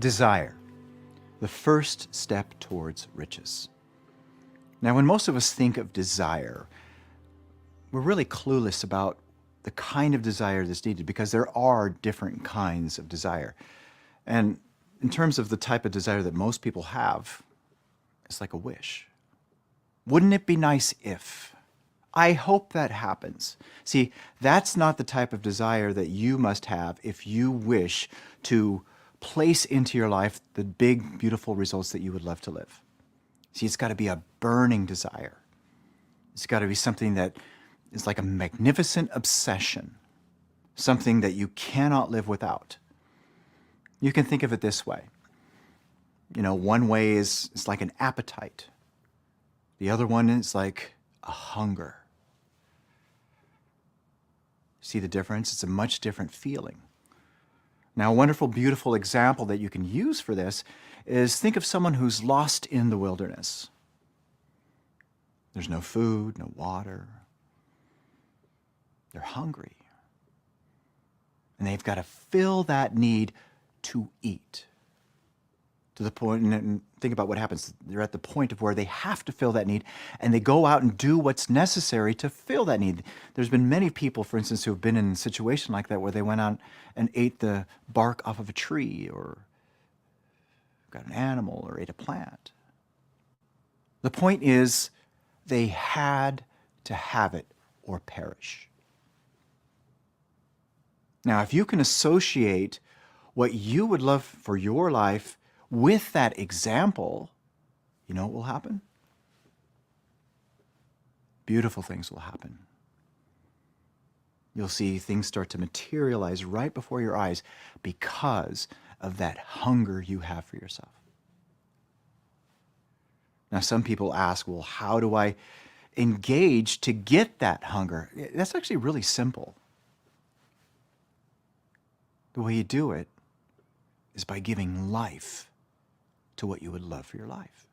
Desire, the first step towards riches. Now, when most of us think of desire, we're really clueless about the kind of desire that's needed because there are different kinds of desire. And in terms of the type of desire that most people have, it's like a wish. Wouldn't it be nice if? I hope that happens. See, that's not the type of desire that you must have if you wish to place into your life the big, beautiful results that you would love to live. See, it's got to be a burning desire. It's got to be something that is like a magnificent obsession, something that you cannot live without. You can think of it this way. You know, one way is it's like an appetite. The other one is like a hunger. See the difference? It's a much different feeling. Now, a wonderful, beautiful example that you can use for this is think of someone who's lost in the wilderness. There's no food, no water. They're hungry. And they've got to fill that need to eat. To the point, and think about what happens. They're at the point of where they have to fill that need, and they go out and do what's necessary to fill that need. There's been many people, for instance, who have been in a situation like that where they went out and ate the bark off of a tree or got an animal or ate a plant. The point is they had to have it or perish. Now, if you can associate what you would love for your life with that example, you know what will happen? Beautiful things will happen. You'll see things start to materialize right before your eyes because of that hunger you have for yourself. Now, some people ask, well, how do I engage to get that hunger? That's actually really simple. The way you do it is by giving life to what you would love for your life.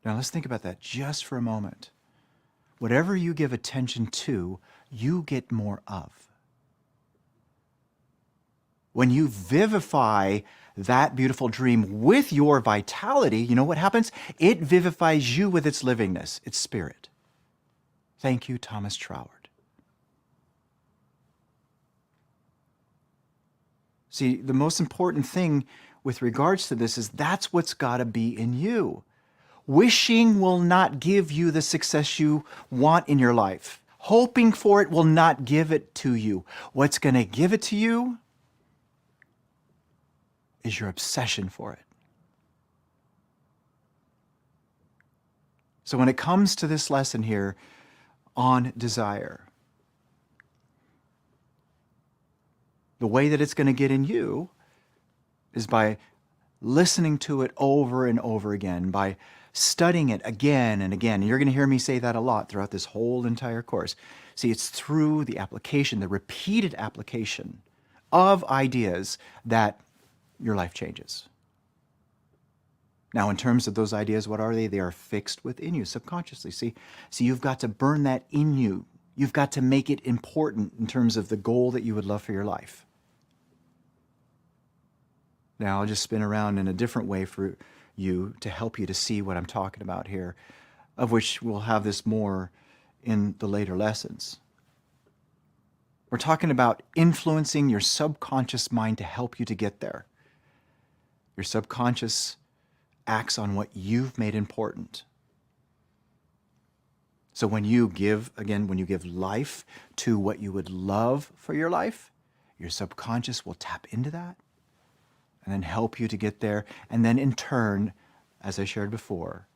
Now let's think about that just for a moment. Whatever you give attention to, you get more of. When you vivify that beautiful dream with your vitality, you know what happens? It vivifies you with its livingness, its spirit. Thank you, Thomas Troward. See, the most important thing with regards to this is that's what's got to be in you. Wishing will not give you the success you want in your life. Hoping for it will not give it to you. What's going to give it to you is your obsession for it. So when it comes to this lesson here on desire, the way that it's going to get in you is by listening to it over and over again, by studying it again and again. And you're going to hear me say that a lot throughout this whole entire course. See, it's through the application, the repeated application of ideas that your life changes. Now, in terms of those ideas, what are they? They are fixed within you subconsciously. See, you've got to burn that in you. You've got to make it important in terms of the goal that you would love for your life. Now, I'll just spin around in a different way for you to help you to see what I'm talking about here, of which we'll have this more in the later lessons. We're talking about influencing your subconscious mind to help you to get there. Your subconscious acts on what you've made important. So when you give life to what you would love for your life, your subconscious will tap into that and then help you to get there. And then in turn, as I shared before,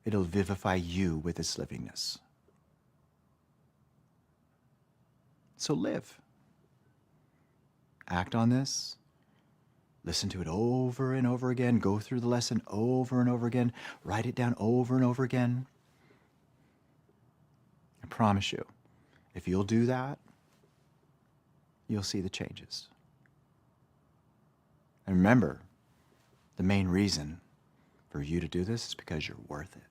it'll vivify you with its livingness. So live. Act on this. Listen to it over and over again. Go through the lesson over and over again. Write it down over and over again. I promise you, if you'll do that, you'll see the changes. And remember, the main reason for you to do this is because you're worth it.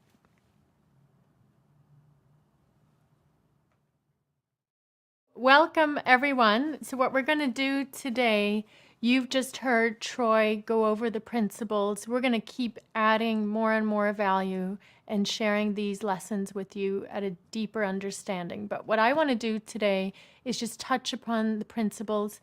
Welcome, everyone. So what we're going to do today You've just heard Troy go over the principles. We're going to keep adding more and more value and sharing these lessons with you at a deeper understanding. But what I want to do today is just touch upon the principles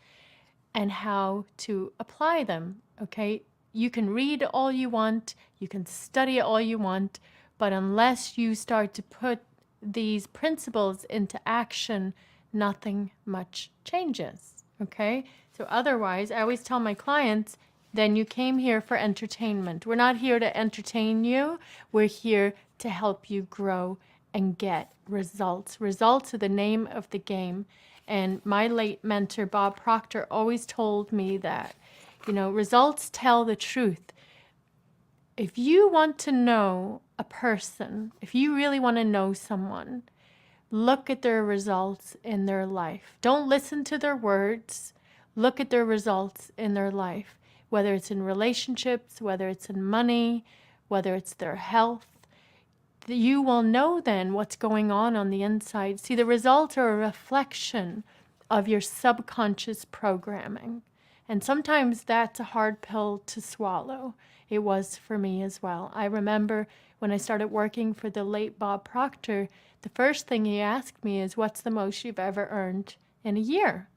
and how to apply them. Okay? You can read all you want, you can study all you want, but unless you start to put these principles into action, nothing much changes. Okay? So otherwise, I always tell my clients, then you came here for entertainment. We're not here to entertain you. We're here to help you grow and get results. Results are the name of the game. And my late mentor, Bob Proctor, always told me that, results tell the truth. If you want to know a person, if you really want to know someone, look at their results in their life. Don't listen to their words. Look at their results in their life, whether it's in relationships, whether it's in money, whether it's their health. You will know then what's going on the inside. See, the results are a reflection of your subconscious programming. And sometimes that's a hard pill to swallow. It was for me as well. I remember when I started working for the late Bob Proctor, the first thing he asked me is, what's the most you've ever earned in a year?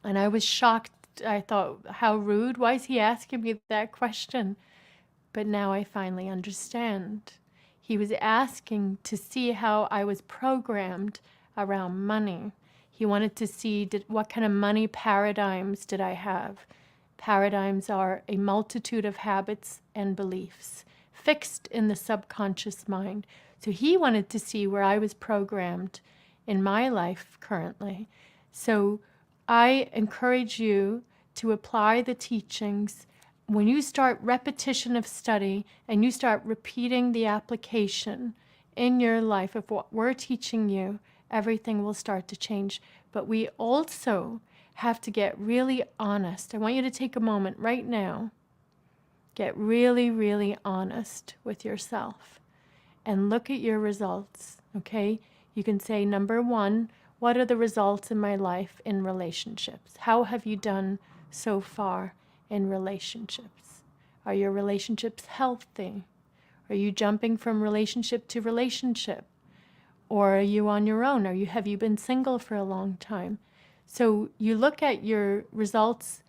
And I was shocked. I thought, how rude. Why is he asking me that question? But now I finally understand. He was asking to see how I was programmed around money. He wanted to see what kind of money paradigms did I have. Paradigms are a multitude of habits and beliefs fixed in the subconscious mind. So he wanted to see where I was programmed in my life currently. So I encourage you to apply the teachings. When you start repetition of study and you start repeating the application in your life of what we're teaching you, everything will start to change. But we also have to get really honest. I want you to take a moment right now. Get really, really honest with yourself and look at your results, okay? You can say, number one, what are the results in my life in relationships? How have you done so far in relationships? Are your relationships healthy? Are you jumping from relationship to relationship? Or are you on your own? Have you been single for a long time? So you look at your results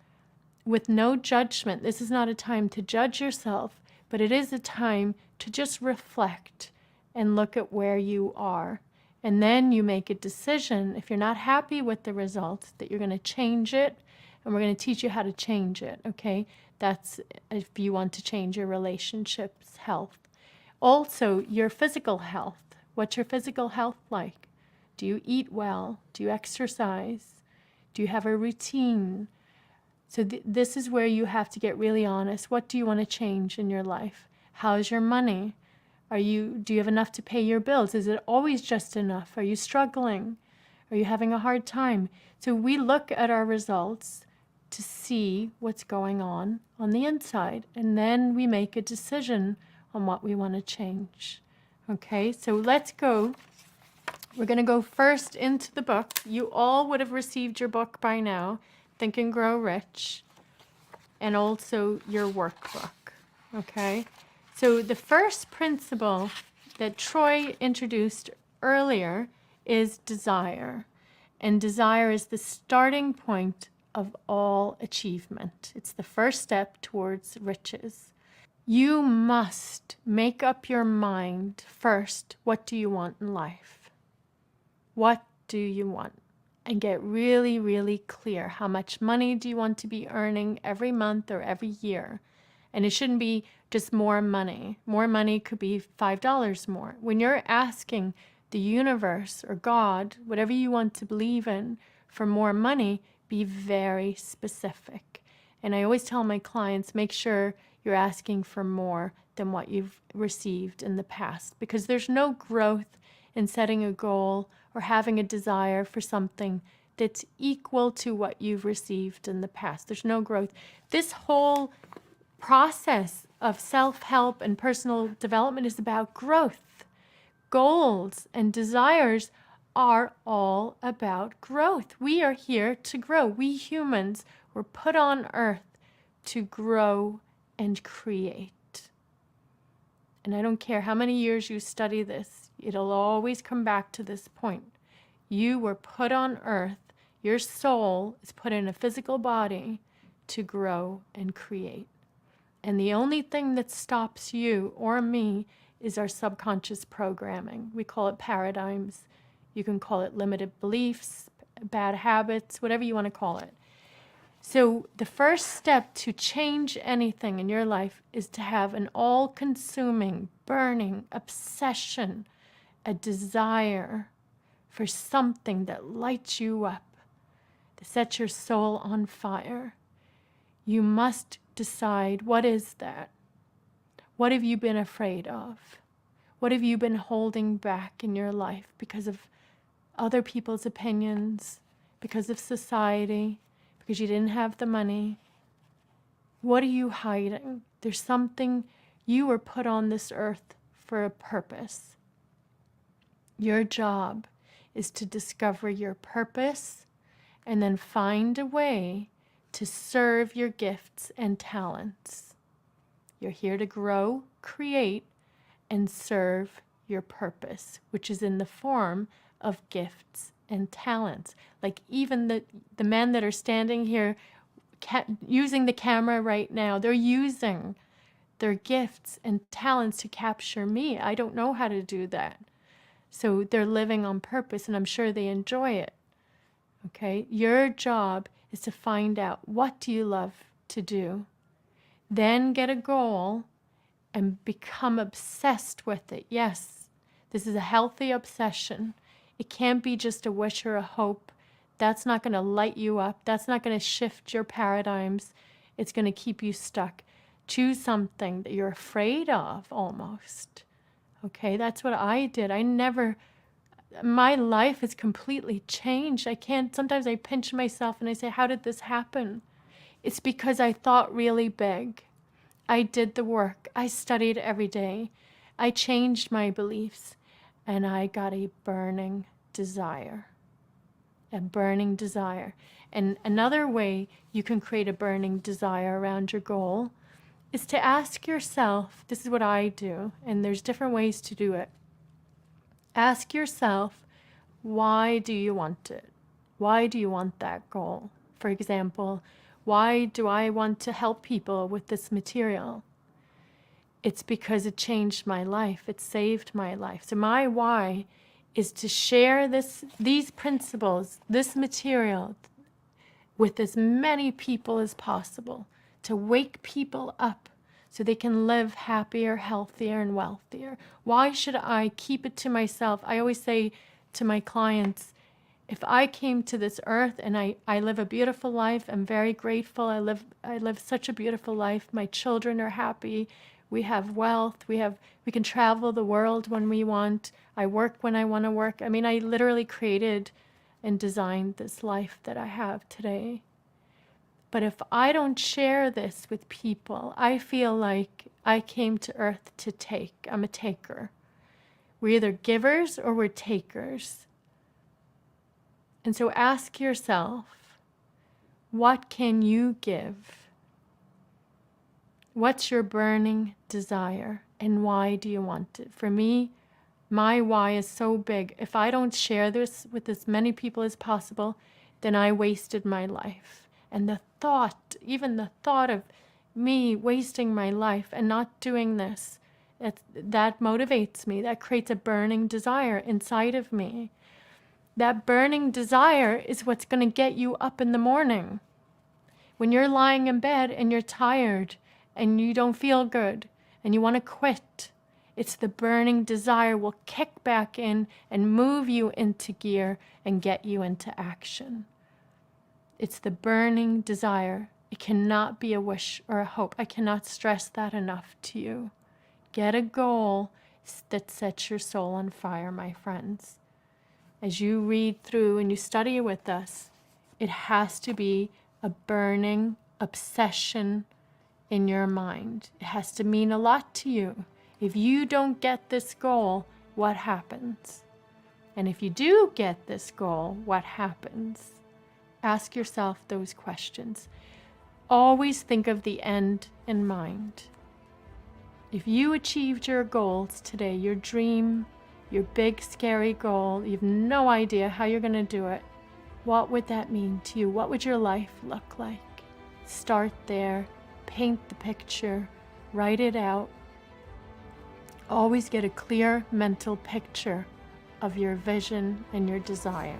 with no judgment. This is not a time to judge yourself, but it is a time to just reflect and look at where you are. And then you make a decision, if you're not happy with the results, that you're going to change it, and we're going to teach you how to change it, okay? That's if you want to change your relationships, health. Also, your physical health. What's your physical health like? Do you eat well? Do you exercise? Do you have a routine? So this is where you have to get really honest. What do you want to change in your life? How's your money? Do you have enough to pay your bills? Is it always just enough? Are you struggling? Are you having a hard time? So we look at our results to see what's going on the inside, and then we make a decision on what we want to change. Okay, so let's go. We're going to go first into the book. You all would have received your book by now, Think and Grow Rich, and also your workbook. Okay, so the first principle that Troy introduced earlier is desire. And desire is the starting point of all achievement. It's the first step towards riches. You must make up your mind first. What do you want in life? What do you want? And get really, really clear. How much money do you want to be earning every month or every year? And it shouldn't be just more money. More money could be $5 more. When you're asking the universe or God, whatever you want to believe in, for more money, be very specific. And I always tell my clients, make sure you're asking for more than what you've received in the past, because there's no growth in setting a goal or having a desire for something that's equal to what you've received in the past. There's no growth. This whole process of self-help and personal development is about growth. Goals and desires are all about growth. We are here to grow. We humans, We're put on earth to grow and create. And I don't care how many years you study this, it'll always come back to this point. You were put on earth, your soul is put in a physical body to grow and create. And the only thing that stops you or me is our subconscious programming. We call it paradigms. You can call it limited beliefs, bad habits, whatever you want to call it. So the first step to change anything in your life is to have an all-consuming, burning obsession, a desire for something that lights you up, to set your soul on fire. You must decide, what is that? What have you been afraid of? What have you been holding back in your life because of other people's opinions, because of society, because you didn't have the money? What are you hiding? There's something. You were put on this earth for a purpose. Your job is to discover your purpose and then find a way to serve your gifts and talents. You're here to grow, create, and serve your purpose, which is in the form of gifts and talents. Like even the men that are standing here using the camera right now, they're using their gifts and talents to capture me. I don't know how to do that. So they're living on purpose, and I'm sure they enjoy it. Okay? Your job is to find out, what do you love to do? Then get a goal and become obsessed with it. Yes, this is a healthy obsession. It can't be just a wish or a hope. That's not going to light you up. That's not going to shift your paradigms. It's going to keep you stuck. Choose something that you're afraid of almost. Okay, that's what I did. My life has completely changed. Sometimes I pinch myself and I say, how did this happen? It's because I thought really big. I did the work. I studied every day. I changed my beliefs, and I got a burning desire. A burning desire. And another way you can create a burning desire around your goal is to ask yourself, this is what I do, and there's different ways to do it. Ask yourself, why do you want it? Why do you want that goal? For example, why do I want to help people with this material? It's because it changed my life. It saved my life. So my why is to share these principles, this material, with as many people as possible, to wake people up so they can live happier, healthier, and wealthier. Why should I keep it to myself? I always say to my clients, if I came to this earth and I live a beautiful life, I'm very grateful. I live such a beautiful life. My children are happy. We have wealth. We can travel the world when we want. I work when I want to work. I mean, I literally created and designed this life that I have today. But if I don't share this with people, I feel like I came to earth to take. I'm a taker. We're either givers or we're takers. And so ask yourself, what can you give? What's your burning desire, and why do you want it? For me, my why is so big. If I don't share this with as many people as possible, then I wasted my life. And even the thought of me wasting my life and not doing this, that motivates me. That creates a burning desire inside of me. That burning desire is what's going to get you up in the morning. When you're lying in bed and you're tired and you don't feel good and you want to quit, it's the burning desire will kick back in and move you into gear and get you into action. It's the burning desire. It cannot be a wish or a hope. I cannot stress that enough to you. Get a goal that sets your soul on fire, my friends. As you read through and you study with us, it has to be a burning obsession in your mind. It has to mean a lot to you. If you don't get this goal, what happens? And if you do get this goal, what happens? Ask yourself those questions. Always think of the end in mind. If you achieved your goals today, your dream, your big scary goal, you have no idea how you're going to do it, what would that mean to you? What would your life look like? Start there, paint the picture, write it out. Always get a clear mental picture of your vision and your desire.